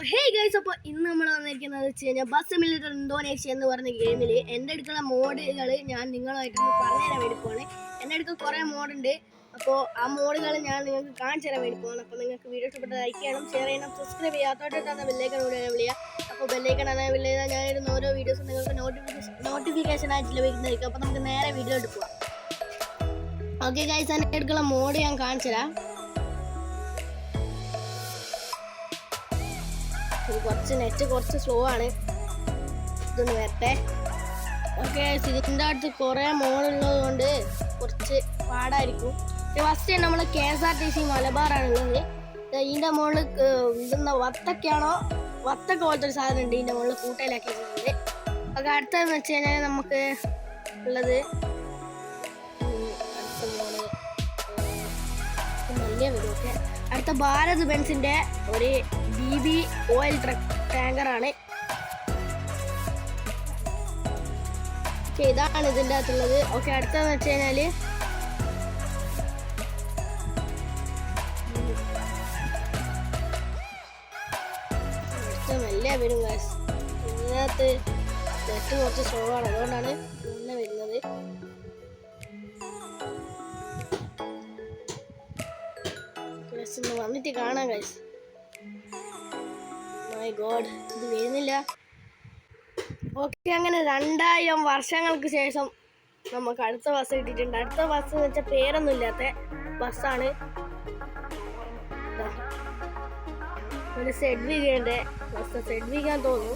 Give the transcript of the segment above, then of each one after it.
Hey guys, അപ്പോൾ ഇന്ന് നമ്മൾ വന്നിരിക്കുന്നത് വെച്ച് കഴിഞ്ഞാൽ ബസ് സിമുലേറ്റർ ഇന്തോനേഷ്യ എന്ന് പറഞ്ഞ ഗെയിമിൽ എൻ്റെ അടുത്തുള്ള മോഡുകൾ ഞാൻ നിങ്ങളുമായിട്ടൊന്ന് പറഞ്ഞുതരാൻ വേണ്ടി പോവാണ്. എൻ്റെ അടുത്ത് കുറേ മോഡുണ്ട്. അപ്പോൾ ആ മോഡുകൾ ഞാൻ നിങ്ങൾക്ക് കാണിച്ചു തരാൻ വേണ്ടി പോകണം. അപ്പോൾ നിങ്ങൾക്ക് വീഡിയോ ഇഷ്ടപ്പെട്ട ലൈക്ക് ചെയ്യണം, ഷെയർ ചെയ്യണം, സബ്സ്ക്രൈബ് ചെയ്യാത്തോട്ടാണ് ബെല്ലൈക്കൺ കൂടെ വിളിക്കുക. അപ്പോൾ ബെല്ലൈക്കൺ ആണ് വിളിക്കുക. ഞാനിടുന്ന ഓരോ വീഡിയോസും നിങ്ങൾക്ക് നോട്ടിഫിക്കേഷൻ ആയിട്ട് ലഭിക്കുന്നതായിരിക്കും. അപ്പോൾ നമുക്ക് നേരെ വീഡിയോ എടുക്കുക. ഓക്കെ ഗൈസ്, എൻ്റെ അടുത്തുള്ള മോഡ് ഞാൻ കാണിച്ചു തരാം. നെറ്റ് കുറച്ച് സ്ലോ ആണ്, ഇതൊന്ന് വരട്ടെ. ഓക്കെ, ഇതിൻ്റെ അടുത്ത് കുറേ മോഡുള്ളത് കൊണ്ട് കുറച്ച് പാടായിരിക്കും. ഫസ്റ്റ് നമ്മൾ KSRTC മലബാറാണുള്ളത്. ഇതിൻ്റെ മുകളിൽ ഇതെന്താ വത്തക്കാണോ, വത്തക്ക പോലത്തെ ഒരു സാധനം ഉണ്ട് ഇതിൻ്റെ മുകളിൽ കൂട്ടയിലാക്കിയിട്ടുണ്ട്. ഓക്കെ, അടുത്തതെന്ന് വെച്ച് കഴിഞ്ഞാൽ നമുക്ക് ഉള്ളത് വലിയ വരും. ഓക്കെ, അടുത്ത ഭാരത് ബെൻസിൻ്റെ ഒരു DB ഓയിൽ ടാങ്കറാണ്. ഓക്കെ, ഇതാണ് ഇതിൻ്റെ അകത്തുള്ളത്. ഓക്കെ, അടുത്തതെന്ന് വെച്ച് കഴിഞ്ഞാൽ മെല്ലെ വരും. ഇതിനകത്ത് നെറ്റ് കുറച്ച് സ്ലോ ആണ്, അതുകൊണ്ടാണ് മെല്ലെ വരുന്നത്. വന്നിട്ട് കാണാം ഗൈസ്. മൈ ഗോഡ്, ഇത് വരുന്നില്ല. ഓക്കെ, അങ്ങനെ 2000 വർഷങ്ങൾക്ക് ശേഷം നമുക്ക് അടുത്ത ബസ് കിട്ടിയിട്ടുണ്ട്. അടുത്ത ബസ് എന്ന് വെച്ചാൽ പേരൊന്നും ഇല്ലാത്ത ബസ്സാണ്. ഒരു സെഡ്വിഗയുടെ ബസ്, സെഡ്വിഗാന്ന് തോന്നുന്നു,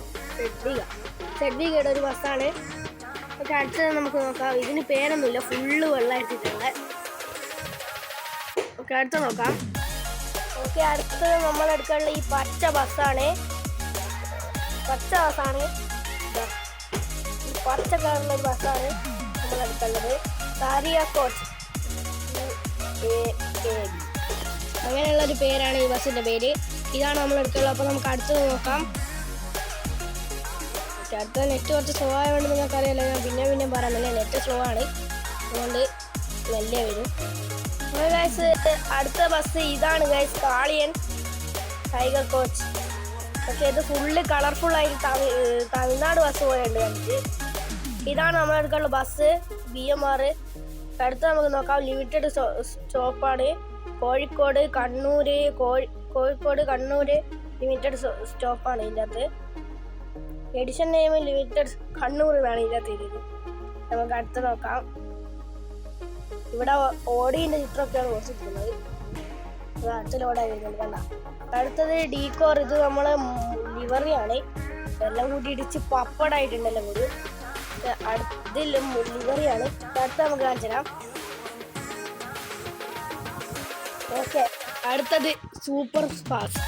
സെഡ്വിഗയുടെ ഒരു ബസ്സാണ്. ഓക്കെ, അടുത്തത് നമുക്ക് നോക്കാം. ഇതിന് പേരൊന്നുമില്ല, ഫുള്ള് വെള്ളമായിട്ടിട്ടുണ്ട്. ഓക്കെ, അടുത്ത നോക്കാം. ഓക്കെ, അടുത്തത് നമ്മളെടുക്കാനുള്ള ഈ പച്ച ബസ്സാണ്. ഈ പച്ച കളറുള്ള ഒരു ബസ്സാണ് നമ്മളെടുക്കേണ്ടത്. സാരിയ കോച്ച് അങ്ങനെയുള്ളൊരു പേരാണ് ഈ ബസ്സിൻ്റെ പേര്. ഇതാണ് നമ്മളെടുക്കുള്ളത്. അപ്പോൾ നമുക്ക് അടുത്തത് നോക്കാം. ഓക്കെ, അടുത്തത് നെറ്റ് കുറച്ച് സ്ലോ ആയതുകൊണ്ട് നിങ്ങൾക്കറിയാലോ, ഞാൻ പിന്നെ പറയാമല്ലേ, നെറ്റ് സ്ലോ ആണ്, അതുകൊണ്ട് വലിയ വരും. ഗൈസ്, അടുത്ത ബസ് ഇതാണ് ഗൈസ്, കാളിയൻ ടൈഗർ കോച്ച്. പക്ഷെ ഇത് ഫുള്ള് കളർഫുള്ളായിട്ട് തമിഴ്നാട് ബസ് പോയുണ്ട് നമുക്ക്. ഇതാണ് നമ്മളെടുക്കാനുള്ള ബസ്, BMR. അടുത്ത് നമുക്ക് നോക്കാം. ലിമിറ്റഡ് സ്റ്റോപ്പാണ്. കോഴിക്കോട് കണ്ണൂർ ലിമിറ്റഡ് സ്റ്റോപ്പാണ് ഇതിൻ്റെ അകത്ത്. എഡിഷൻ നെയിം ലിമിറ്റഡ് കണ്ണൂർ എന്നാണ് ഇതിൻ്റെ അകത്ത് ഇത്. നമുക്ക് അടുത്ത് നോക്കാം. ഇവിടെ ഓടീൻ്റെ ചിത്രമൊക്കെയാണ് കുറച്ചിട്ടുള്ളത്. അടുത്ത ലോഡായി വരുന്നത് കണ്ട. അടുത്തത് ഡീകോർ. ഇത് നമ്മളെ ലിവറിയാണ്, എല്ലാം കൂടി ഇടിച്ച് പപ്പടായിട്ടുണ്ടല്ലോ കൂടി. ഇതിൽ ലിവറിയാണ്. അടുത്ത നമുക്ക് കാണിച്ചു തരാം. ഓക്കെ, അടുത്തത് സൂപ്പർ ഫാസ്റ്റ്,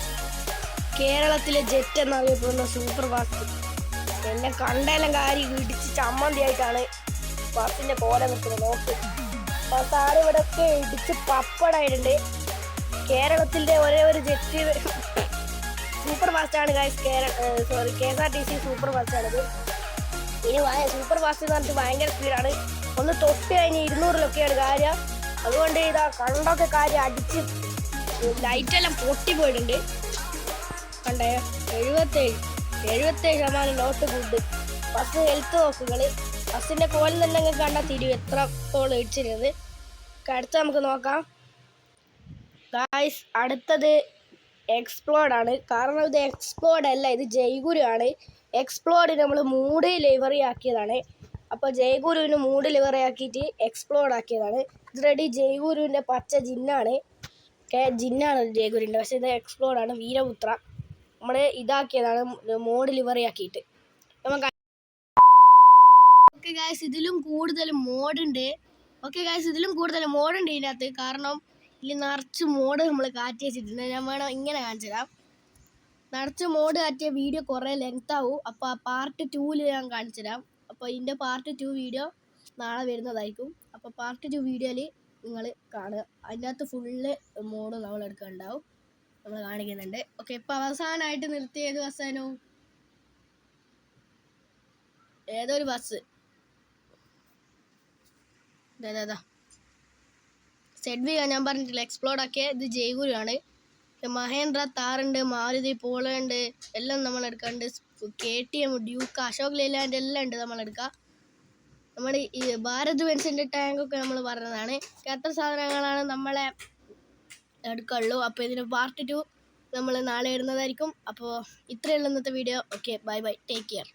കേരളത്തിലെ ജെറ്റ് എന്നറിയപ്പെടുന്ന സൂപ്പർ ഫാസ്റ്റ്. എല്ലാം കണ്ടെല്ലാം കാര്യം ഇടിച്ച് ചമ്മന്തിയായിട്ടാണ് ബസ്സിൻ്റെ കോല നിൽക്കുന്നത്. നോക്ക്, ബസ്സാറ് ഇവിടെ ഒക്കെ ഇടിച്ച് പപ്പടായിട്ടുണ്ട്. കേരളത്തിൻ്റെ ഒരേ ഒരു ജെറ്റ് സൂപ്പർ ഫാസ്റ്റാണ് ഗൈസ്. KSRTC സൂപ്പർ ഫാസ്റ്റാണിത്. ഇനി സൂപ്പർ ഫാസ്റ്റ് എന്ന് പറഞ്ഞിട്ട് ഭയങ്കര സ്പീഡാണ്. ഒന്ന് തൊട്ട് കഴിഞ്ഞ് 200-ലൊക്കെയാണ് കാര്യം. അതുകൊണ്ട് ഇതാ കണ്ടൊക്കെ കാര്യം അടിച്ച് ലൈറ്റെല്ലാം പൊട്ടിപ്പോയിട്ടുണ്ട്. കണ്ടേ, 77% നോട്ട് ഗുഡ്. ബസ് ഹെൽത്ത് നോക്കുകൾ. ബസ്സിൻ്റെ കോലം തന്നെ നിങ്ങൾക്ക് കണ്ടാൽ തിരിയും എത്രത്തോളം ഇടിച്ചിരുന്നത്. അടുത്ത് നമുക്ക് നോക്കാം ഗായ്സ്. അടുത്തത് എക്സ്പ്ലോഡ് ആണ്. കാരണം ഇത് എക്സ്പ്ലോഡ് അല്ല, ഇത് ജയ്ഗുരു ആണ്. എക്സ്പ്ലോഡ് നമ്മൾ മൂഡ് ലിവറി ആക്കിയതാണ്. അപ്പോൾ ജയ്ഗുരുവിന് മൂഡ് ലിവറി ആക്കിയിട്ട് എക്സ്പ്ലോഡ് ആക്കിയതാണ്. ഇത് റെഡി ജയ്ഗുരുവിൻ്റെ പച്ച ജിന്നാണ്. ജിന്നാണ് ജയ്ഗുരുവിൻ്റെ, പക്ഷേ ഇത് എക്സ്പ്ലോഡാണ്, വീരപുത്ര. നമ്മൾ ഇതാക്കിയതാണ് മോഡ് ലിവറി ആക്കിയിട്ട്. നമുക്ക് ഓക്കെ ഗായ്സ്, ഇതിലും കൂടുതൽ മോഡുണ്ട്. ഇതിനകത്ത്. കാരണം ഇതിൽ നിറച്ച് മോഡ് നമ്മൾ കാറ്റി വെച്ചിട്ടുണ്ട്. ഞാൻ വേണം ഇങ്ങനെ കാണിച്ചു തരാം. നിറച്ച് മോഡ് കാറ്റിയ വീഡിയോ കുറേ ലെങ്ത് ആവും. അപ്പോൾ ആ പാർട്ട് 2-ൽ ഞാൻ കാണിച്ചു തരാം. അപ്പോൾ ഇതിൻ്റെ പാർട്ട് 2 വീഡിയോ നാളെ വരുന്നതായിരിക്കും. അപ്പോൾ പാർട്ട് 2 വീഡിയോയിൽ നിങ്ങൾ കാണുക. അതിൻ്റെ അകത്ത് ഫുള്ള് മോഡ് നമ്മൾ എടുക്കാനുണ്ടാവും, നമ്മൾ കാണിക്കുന്നുണ്ട്. ഓക്കെ, ഇപ്പോൾ അവസാനമായിട്ട് നിർത്തിയ ഏത് ബസ്സാനോ, ഏതൊരു ബസ്, സെഡ്വിഗ ഞാൻ പറഞ്ഞിട്ടില്ല, എക്സ്പ്ലോഡ് ആക്കിയ. ഇത് ജയ്ഗുരു ആണ്. മഹേന്ദ്ര താറുണ്ട്, മാരുതി പോളോ ഉണ്ട്, എല്ലാം നമ്മൾ എടുക്കാറുണ്ട്. KTM, ഡ്യൂക്ക്, അശോക് ലേലാൻഡ് എല്ലാം ഉണ്ട് നമ്മളെടുക്കാം. നമ്മുടെ ഈ ഭാരത് ബെൻസിൻ്റെ ടാങ്കൊക്കെ നമ്മൾ പറഞ്ഞതാണ്. എത്ര സാധനങ്ങളാണ് നമ്മളെ എടുക്കുള്ളൂ. അപ്പോൾ ഇതിന് പാർട്ട് 2 നമ്മൾ നാളെ ഇടുന്നതായിരിക്കും. അപ്പോൾ ഇത്രയുള്ള ഇന്നത്തെ video. Okay, bye bye, take care.